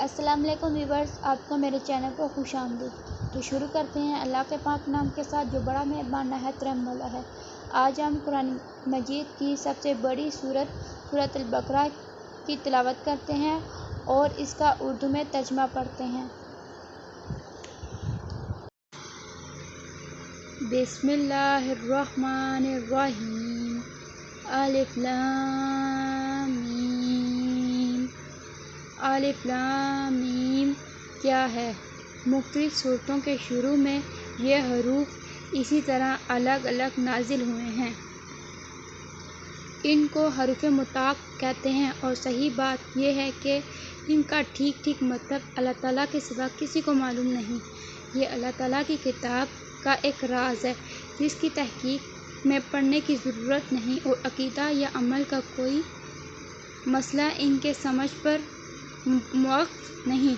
السلام علیکم ویورز، آپ کو میرے چینل پر خوش آمدید۔ تو شروع کرتے ہیں اللہ کے پاک نام کے ساتھ جو بڑا مہربان نہایت رحم والا ہے۔ آج ہم قرآن مجید کی سب سے بڑی سورۃ البقرہ کی تلاوت کرتے ہیں اور اس کا اردو میں ترجمہ پڑھتے ہیں۔ بسم اللہ الرحمن الرحیم۔ الف لام میم۔ الف لام میم کیا ہے؟ مختلف صورتوں کے شروع میں یہ حروف اسی طرح الگ الگ نازل ہوئے ہیں۔ ان کو حروف متحرک کہتے ہیں اور صحیح بات یہ ہے کہ ان کا ٹھیک مطلب اللہ تعالیٰ کے سوا کسی کو معلوم نہیں۔ یہ اللہ تعالیٰ کی کتاب کا ایک راز ہے جس کی تحقیق میں پڑھنے کی ضرورت نہیں اور عقیدہ یا عمل کا کوئی مسئلہ ان کے سمجھ پر موقف نہیں۔